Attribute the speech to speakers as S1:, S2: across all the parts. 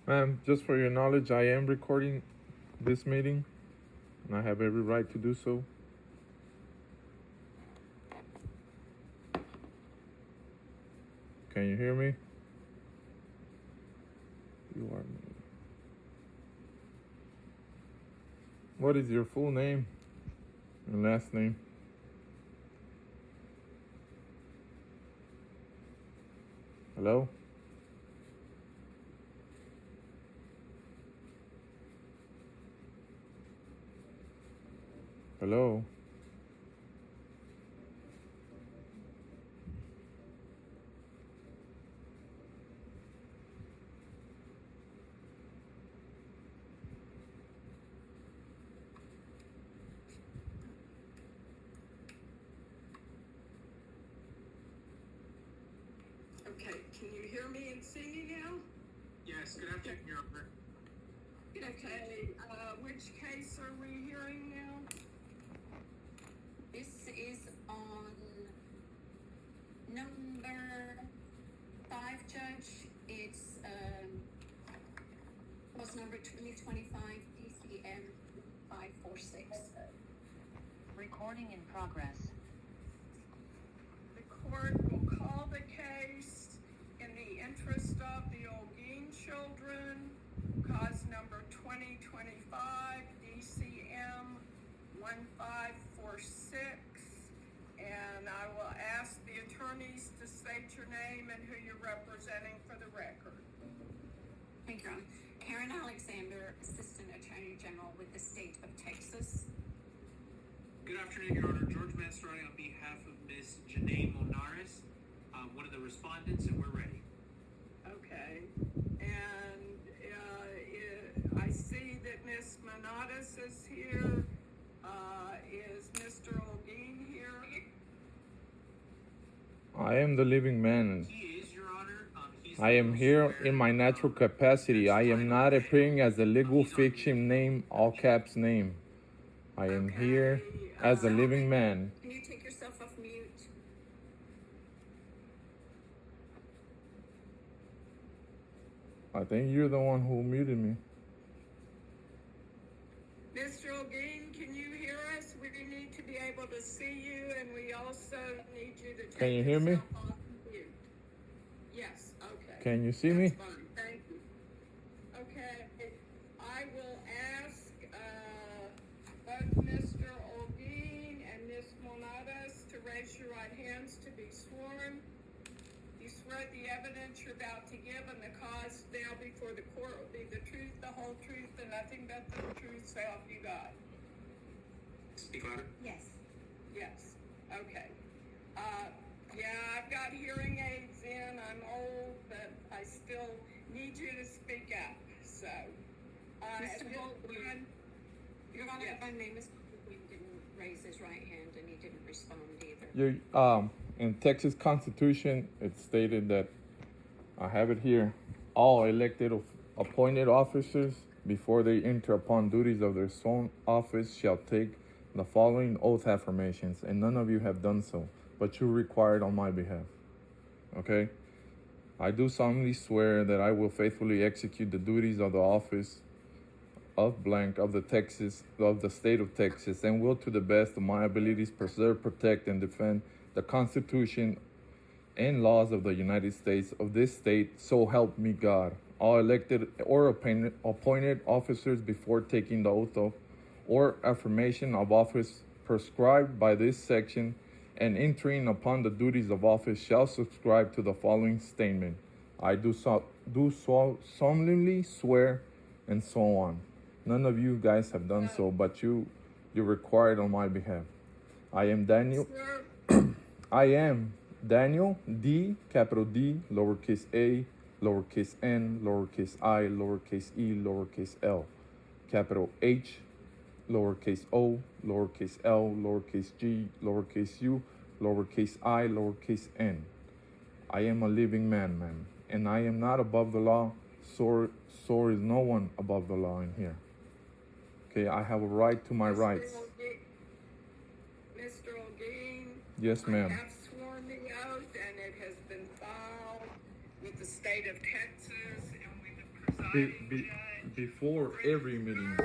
S1: Ma'am, just for your knowledge, I am recording this meeting, and I have every right to do so. Can you hear me? You are me. What is your full name and last name? Hello? Hello?
S2: Okay, can you hear me and see me now?
S3: Yes, good afternoon, Your Honor.
S2: Okay, which case are we hearing now?
S4: This is on number 5, Judge. It's was number 2025 DCM 546.
S5: Recording in progress.
S2: The court will call the case in the interest of the Olguin children, cause number 2025 DCM 1546. And I will ask the attorneys to state your name and who you're representing for the record.
S4: Thank you, Your Honor. Karen Alexander, Assistant Attorney General with the State of Texas.
S3: Good afternoon, Your Honor. George Mastrotti on behalf of Ms. Janae Monares, one of the respondents, and we're ready.
S2: Okay, and I see that Ms. Monadas is here. Is Mr. Olguin here?
S1: I am the living man.
S3: He is, Your Honor. He's
S1: I am here in my natural capacity. I am not appearing as a legal fiction name, all caps name. I am here as a living man.
S4: Can you take yourself off mute?
S1: I think you're the one who muted me.
S2: Mr. Olguin, can you hear us? We need to be able to see you, and we also need you to take
S1: Can you hear me?
S2: yourself off mute. Yes, okay.
S1: Can you see me?
S2: That's fine, thank you. Okay, I will ask both Mr. Olguin and Ms. Monadas to raise your right hands to be sworn. You swear the evidence you're about to give and the cause now before the court will be the truth, the whole truth, and nothing but the truth, so help you God.
S3: Speak louder.
S4: Yes.
S2: Yes, okay. Yeah, I've got hearing aids in, I'm old, but I still need you to speak up, so.
S4: Mr. Olguin, Your Honor,
S2: Yes.
S4: if I may, Mr. Olguin didn't raise his right hand and he didn't respond either.
S1: In Texas Constitution, it's stated that I have it here. All elected appointed officers, before they enter upon duties of their sworn office, shall take the following oath affirmations, and none of you have done so, but you required on my behalf. Okay? I do solemnly swear that I will faithfully execute the duties of the office of blank of the state of Texas, and will to the best of my abilities preserve, protect, and defend the Constitution and laws of the United States of this state, so help me God. All elected or appointed officers, before taking the oath of or affirmation of office prescribed by this section and entering upon the duties of office, shall subscribe to the following statement. I do solemnly swear, and so on. None of you guys have done so, but you required on my behalf. I am Daniel.
S2: Sir,
S1: I am Daniel, D, capital D, lowercase a, lowercase n, lowercase I, lowercase e, lowercase l, capital H, lowercase o, lowercase l, lowercase g, lowercase u, lowercase I, lowercase n. I am a living man, ma'am, and I am not above the law. So is no one above the law in here. Okay, I have a right to my rights.
S2: Mr. Olguin.
S1: Yes, ma'am.
S2: I have sworn the oath, and it has been filed with the state of Texas, and we have presided
S1: before every meeting,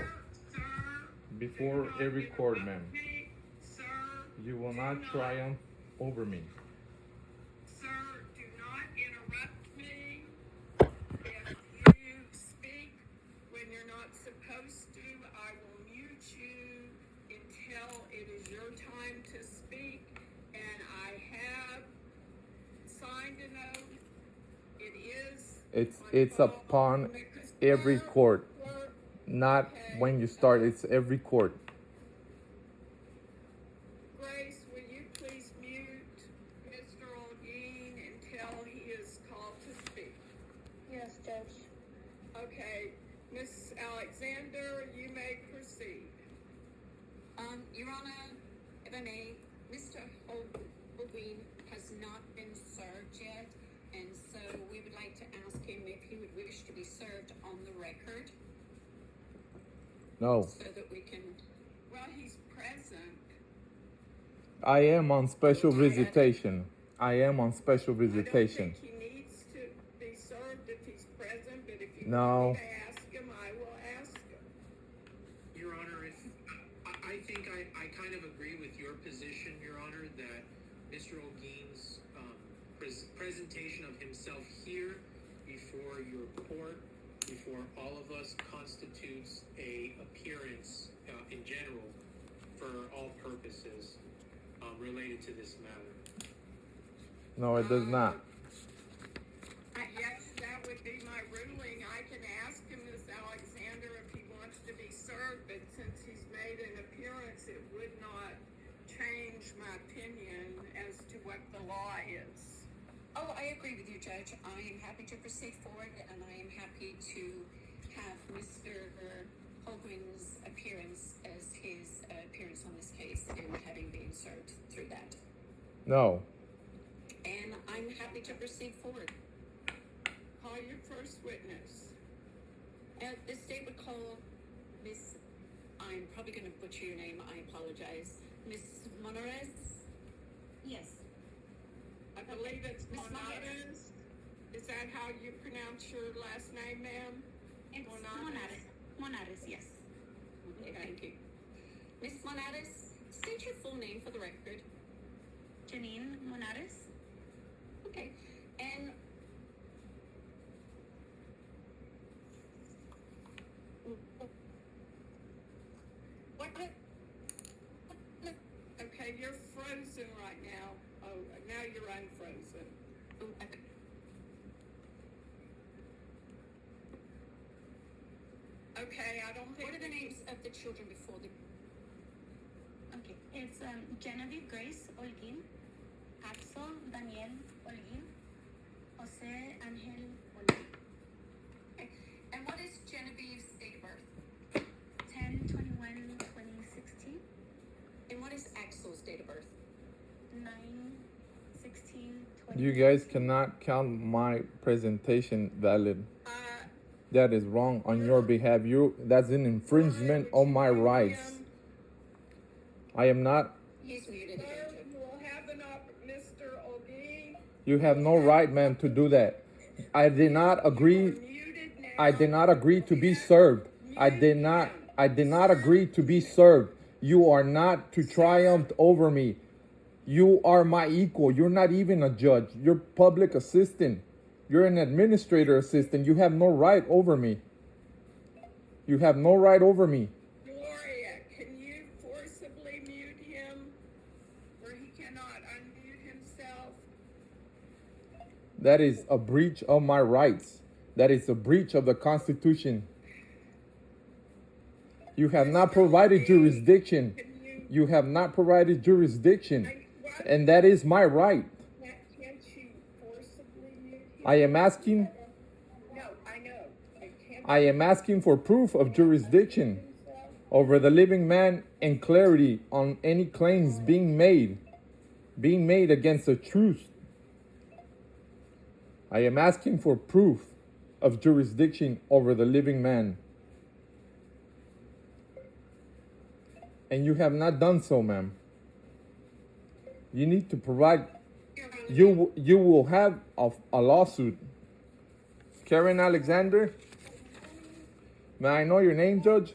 S1: before every court, ma'am.
S2: Sir,
S1: You will not triumph over me.
S2: sir, do not interrupt me. If you speak when you're not supposed to, I will mute you until it is your time to speak. And I have signed an oath. It is.
S1: It's upon every court, not when you start. It's every court.
S2: Grace, will you please mute Mr. Olguin until he is called to speak?
S6: Yes, Judge.
S2: Okay, Miss Alexander, you may proceed.
S4: Your Honor, if I may, Mr. Holguin has not been served yet, and so we would like to ask him if he would wish to be served on the record
S1: No,
S4: so that we can.
S2: Well, he's present.
S1: I am on special visitation. I am on special visitation.
S2: I don't think he needs to be served if he's present, but if you
S1: No.
S2: want me to ask him, I will ask him.
S3: Your Honor, if I think I kind of agree with your position, Your Honor, that Mr. Olguin's presentation of himself here before your court, before all of us, constitutes a appearance in general for all purposes related to this matter.
S1: No, it does not.
S2: Yes, that would be my ruling. I can ask him, Miss Alexander, if he wants to be served, but since he's made an appearance, it would not change my opinion as to what the law is.
S4: Oh, I agree with you, Judge. I am happy to proceed forward, and I am happy to have Mr. Holguin's appearance as his appearance on this case and having been served through that.
S1: No.
S4: And I'm happy to proceed forward.
S2: Call your first witness.
S4: The state would call Miss, I'm probably going to butcher your name, I apologize, Miss Monarez? Yes.
S2: I believe it's
S4: Miss
S2: Monares. Is that how you pronounce your last name, ma'am?
S4: It's
S2: Monares.
S4: Monares, yes. Okay, thank you. Miss Monares, state your full name for the record.
S6: Janine Monares.
S4: Okay, and what?
S2: Okay, you're frozen right now. Oh, now you're unfrozen.
S4: Okay.
S2: Okay, I don't think.
S4: What are the names of the children before the?
S6: Okay, it's Genevieve Grace Olguin, Axel Daniel Olguin, Jose Angel Olguin.
S4: Okay. And what is Genevieve's date of birth?
S6: 10/21/2016,
S4: And what is Axel's date of birth?
S6: 9/16/20.
S1: You guys cannot count my presentation valid. That is wrong on your behalf. That's an infringement on my rights. I am not.
S4: He's muted again,
S2: Sir,
S4: Judge.
S2: you will have Mr. Olguin.
S1: You have no right, ma'am, to do that. I did not agree.
S2: Muted now.
S1: I did not agree to be served. I did not agree to be served. You are not to triumph over me. You are my equal. You're not even a judge. You're public assistant. You're an administrator assistant. You have no right over me. You have no right over me.
S2: Gloria, can you forcibly mute him where he cannot unmute himself?
S1: That is a breach of my rights. That is a breach of the Constitution. You have not provided jurisdiction. You have not provided jurisdiction. And that is my right.
S2: Can't you forcibly mute him?
S1: I am asking
S2: No, I know.
S1: I am asking for proof of jurisdiction over the living man and clarity on any claims being made against the truth. I am asking for proof of jurisdiction over the living man. And you have not done so, ma'am. You need to provide. You will have a lawsuit. Karen Alexander, May I know your name, Judge?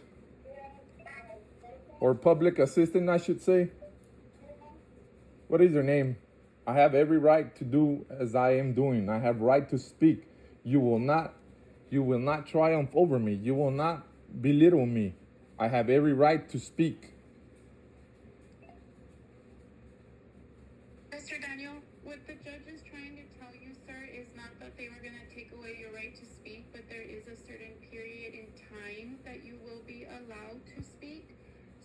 S1: Or public assistant, I should say. What is your name? I have every right to do as I am doing. I have right to speak. You will not triumph over me. You will not belittle me. I have every right to speak.
S7: Mr. Daniel, what the judge is trying to tell you, sir, is not that they were going to take away your right to speak, but there is a certain period in time that you will be allowed to speak.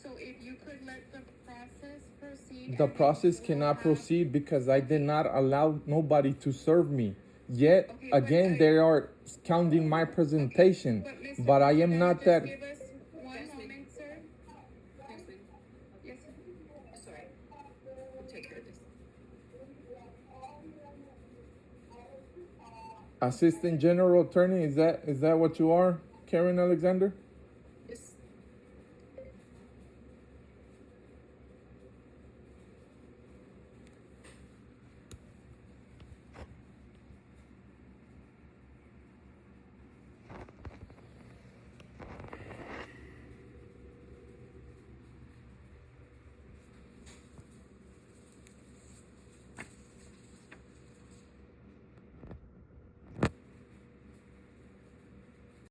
S7: So if you could let the process proceed.
S1: The
S7: and then
S1: process
S7: you will
S1: cannot
S7: have-
S1: proceed because I did not allow nobody to serve me. Yet
S7: Okay, but
S1: again,
S7: I-
S1: they are counting my presentation,
S7: Mr.
S1: but I
S7: Daniel,
S1: am not
S7: just
S1: that.
S7: Give us one
S4: Jasmine.
S7: moment, sir.
S4: Jasmine,
S7: Yes,
S4: sorry. We'll take care of this.
S1: Assistant General Attorney, is that what you are, Karen Alexander?